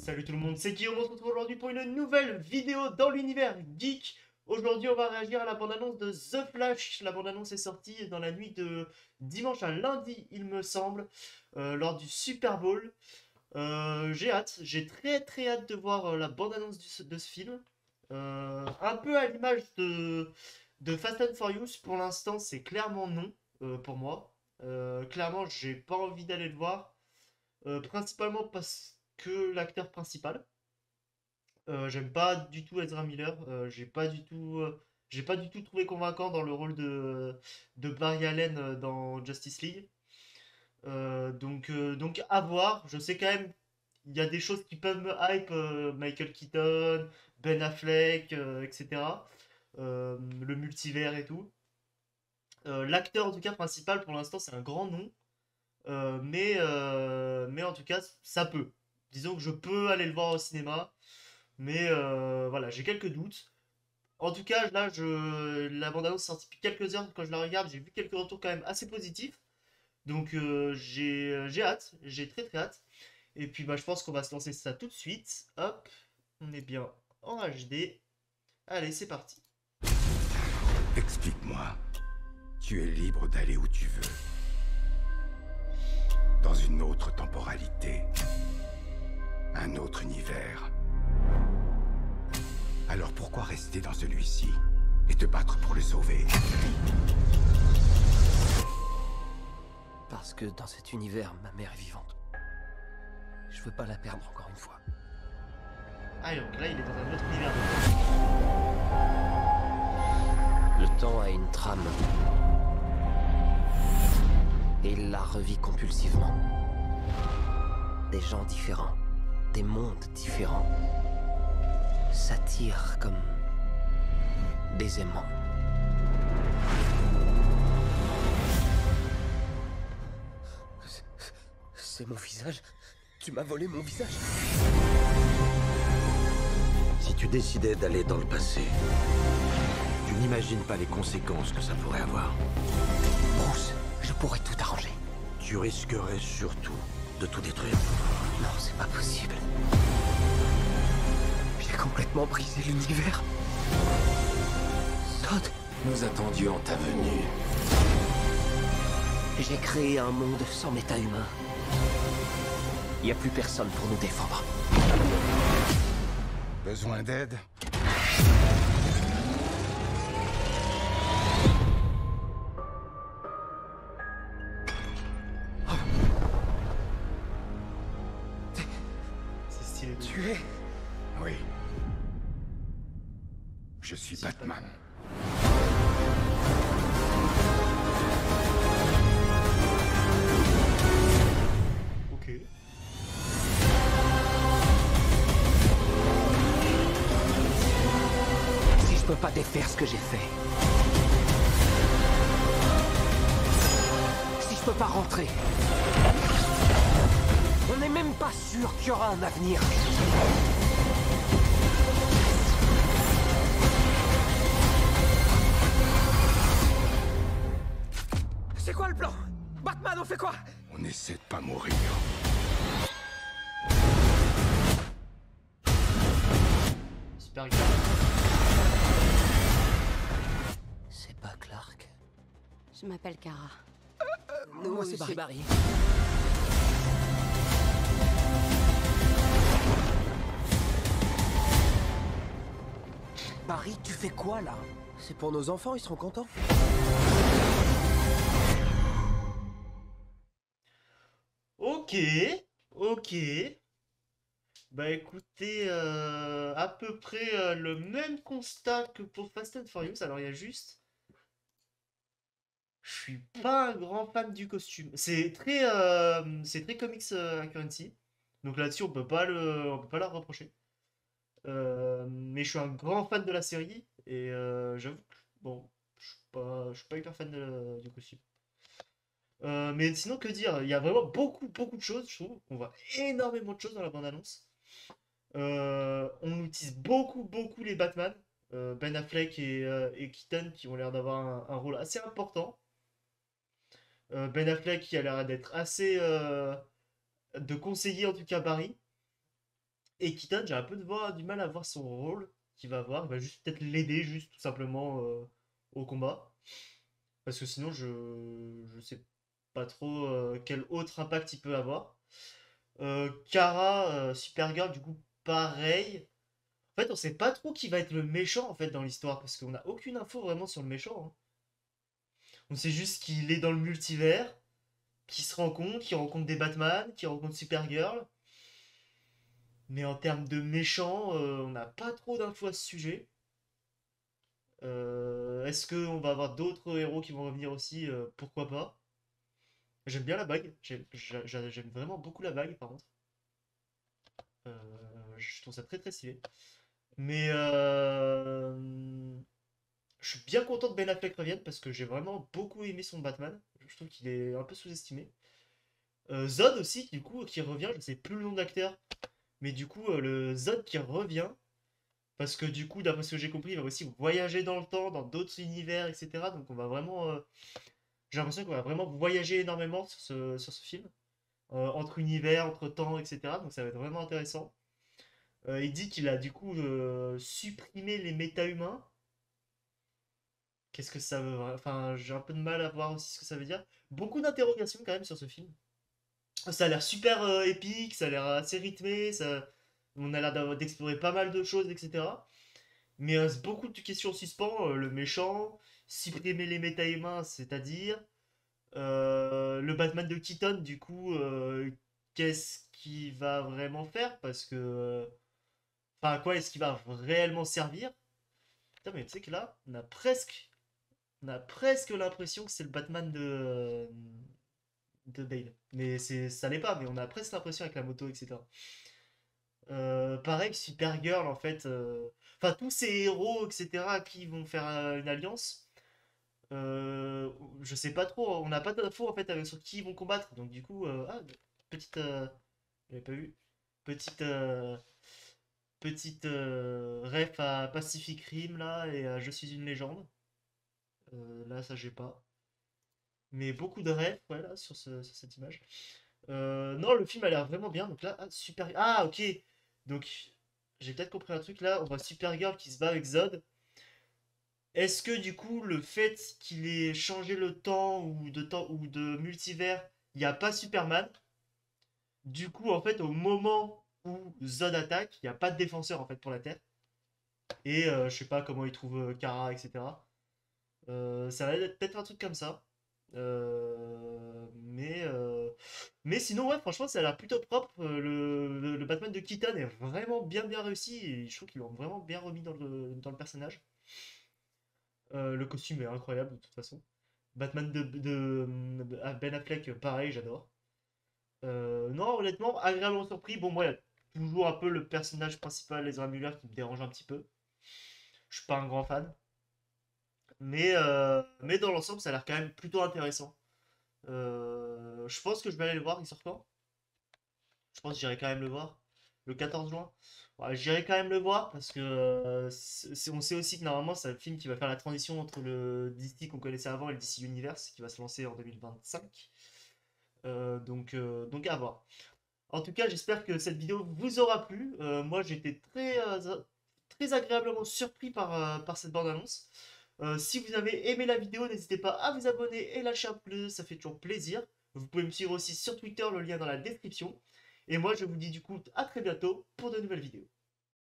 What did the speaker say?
Salut tout le monde, c'est Guillaume, on se retrouve aujourd'hui pour une nouvelle vidéo dans l'univers geek. Aujourd'hui on va réagir à la bande-annonce de The Flash. La bande-annonce est sortie dans la nuit de dimanche à lundi il me semble, lors du Super Bowl. J'ai hâte, j'ai très hâte de voir la bande-annonce de ce film. Un peu à l'image de Fast and Furious, pour l'instant c'est clairement non pour moi. Clairement j'ai pas envie d'aller le voir. Principalement parce que l'acteur principal. J'aime pas du tout Ezra Miller. J'ai pas du tout trouvé convaincant dans le rôle de Barry Allen dans Justice League. Donc à voir. Je sais quand même il y a des choses qui peuvent me hype. Michael Keaton, Ben Affleck, etc. Le multivers et tout. L'acteur en tout cas principal pour l'instant c'est un grand nom. Mais en tout cas, ça peut. Disons que je peux aller le voir au cinéma, mais voilà, j'ai quelques doutes. En tout cas, là, la bande-annonce est sortie depuis quelques heures. Quand je la regarde, j'ai vu quelques retours quand même assez positifs. Donc j'ai hâte, j'ai très hâte. Et puis bah, je pense qu'on va se lancer ça tout de suite. Hop, on est bien en HD. Allez, c'est parti. Explique-moi. Tu es libre d'aller où tu veux. Dans une autre temporalité. Un autre univers. Alors pourquoi rester dans celui-ci et te battre pour le sauver? Parce que dans cet univers, ma mère est vivante. Je veux pas la perdre encore une fois. Ah, donc là, il est dans un autre univers. Le temps a une trame. Et il la revit compulsivement. Des gens différents, des mondes différents, s'attirent comme des aimants. C'est mon visage? Tu m'as volé mon visage? Si tu décidais d'aller dans le passé, tu n'imagines pas les conséquences que ça pourrait avoir. Bruce, je pourrais tout arranger. Tu risquerais surtout de tout détruire. Non, c'est pas possible. J'ai complètement brisé l'univers. Todd, Nous attendions ta venue. j'ai créé un monde sans méta-humain. Il n'y a plus personne pour nous défendre. Besoin d'aide? C'est stylé. Tu es... Oui. Je suis Batman. Ok. Si je peux pas défaire ce que j'ai fait... Si je peux pas rentrer... On n'est même pas sûr qu'il y aura un avenir. C'est quoi le plan? Batman, on fait quoi? On essaie de pas mourir. Super grave. C'est pas Clark. Je m'appelle Kara. Moi, c'est Barry. Barry, tu fais quoi là? C'est pour nos enfants, ils seront contents. Ok, ok. Bah écoutez, à peu près le même constat que pour Fast and Furious. Alors il y a juste, je suis pas un grand fan du costume. C'est très comics accuracy. Donc là-dessus on peut pas leur reprocher. Mais je suis un grand fan de la série et j'avoue que bon, je suis pas hyper fan du costume. Mais sinon, que dire? Il y a vraiment beaucoup de choses, je trouve. On voit énormément de choses dans la bande-annonce. On utilise beaucoup les Batman. Ben Affleck et Keaton qui ont l'air d'avoir un rôle assez important. Ben Affleck qui a l'air d'être assez de conseiller en tout cas Barry. Et Keaton, j'ai un peu du mal à voir son rôle qu'il va avoir. Il va juste peut-être l'aider, juste tout simplement au combat. Parce que sinon, je sais pas trop quel autre impact il peut avoir. Kara, Supergirl, du coup, pareil. En fait, on sait pas trop qui va être le méchant en fait dans l'histoire parce qu'on n'a aucune info vraiment sur le méchant, hein. On sait juste qu'il est dans le multivers, qu'il rencontre des Batman, qu'il rencontre Supergirl. Mais en termes de méchant, on n'a pas trop d'infos à ce sujet. Est-ce qu'on va avoir d'autres héros qui vont revenir aussi? Pourquoi pas? J'aime bien la bague. J'aime vraiment beaucoup la bague, par contre. Je trouve ça très très stylé. Mais je suis bien content de Ben Affleck revienne parce que j'ai vraiment beaucoup aimé son Batman. Je trouve qu'il est un peu sous-estimé. Zod aussi, du coup, qui revient. Je sais plus le nom d'acteur. Mais du coup, le Zod qui revient. Parce que du coup, d'après ce que j'ai compris, il va aussi voyager dans le temps, dans d'autres univers, etc. Donc on va vraiment... j'ai l'impression qu'on va vraiment voyager énormément sur ce film. Entre univers, entre temps, etc. Donc ça va être vraiment intéressant. Il dit qu'il a du coup supprimé les méta-humains. Qu'est-ce que ça veut... Enfin, j'ai un peu de mal à voir aussi ce que ça veut dire. Beaucoup d'interrogations quand même sur ce film. Ça a l'air super épique, ça a l'air assez rythmé, on a l'air d'explorer pas mal de choses, etc. Mais beaucoup de questions en suspens. Le méchant, supprimer les méta-humains, c'est-à-dire le Batman de Keaton, du coup, qu'est-ce qu'il va vraiment faire? Parce que. Enfin, à quoi est-ce qu'il va réellement servir? Putain, mais tu sais que là, on a presque l'impression que c'est le Batman de Bale. Mais ça n'est pas, mais on a presque l'impression avec la moto, etc. Pareil que Supergirl, en fait. Enfin, tous ces héros, etc., qui vont faire une alliance. Euh, je sais pas trop, on n'a pas d'infos en fait sur qui ils vont combattre. Donc, du coup, petite. J'avais pas vu. Petite. Petite ref à Pacific Rim là et à Je suis une légende. Là, ça, j'ai pas. Mais beaucoup de refs, ouais, là, sur cette image. Non, le film a l'air vraiment bien. Donc là, super. Ah, ok. Donc, j'ai peut-être compris un truc là. On voit Supergirl qui se bat avec Zod. Est-ce que du coup, le fait qu'il ait changé le temps ou de multivers, il n'y a pas Superman? Du coup, en fait, au moment où Zod attaque, il n'y a pas de défenseur en fait pour la Terre. Et je sais pas comment il trouve Kara, etc. Ça va être peut-être un truc comme ça. Mais sinon, ouais, franchement, ça a l'air plutôt propre. Le Batman de Keaton est vraiment bien réussi et je trouve qu'ils l'ont vraiment bien remis dans le personnage. Le costume est incroyable de toute façon. Batman Ben Affleck, pareil, j'adore. Non, honnêtement, agréablement surpris. Bon, moi, il y a toujours un peu le personnage principal, Ezra Miller, qui me dérange un petit peu. Je suis pas un grand fan. Mais dans l'ensemble, ça a l'air quand même plutôt intéressant. Je pense que je vais aller le voir. Il sort quand? Je pense que j'irai quand même le voir. Le 14 juin. Ouais, j'irai quand même le voir parce que on sait aussi que normalement c'est un film qui va faire la transition entre le DC qu'on connaissait avant et le DC Universe qui va se lancer en 2025. Donc à voir. En tout cas, j'espère que cette vidéo vous aura plu. Moi, j'étais très agréablement surpris par cette bande-annonce. Si vous avez aimé la vidéo, n'hésitez pas à vous abonner et lâcher un pouce, ça fait toujours plaisir. Vous pouvez me suivre aussi sur Twitter, le lien dans la description. Et moi, je vous dis du coup à très bientôt pour de nouvelles vidéos.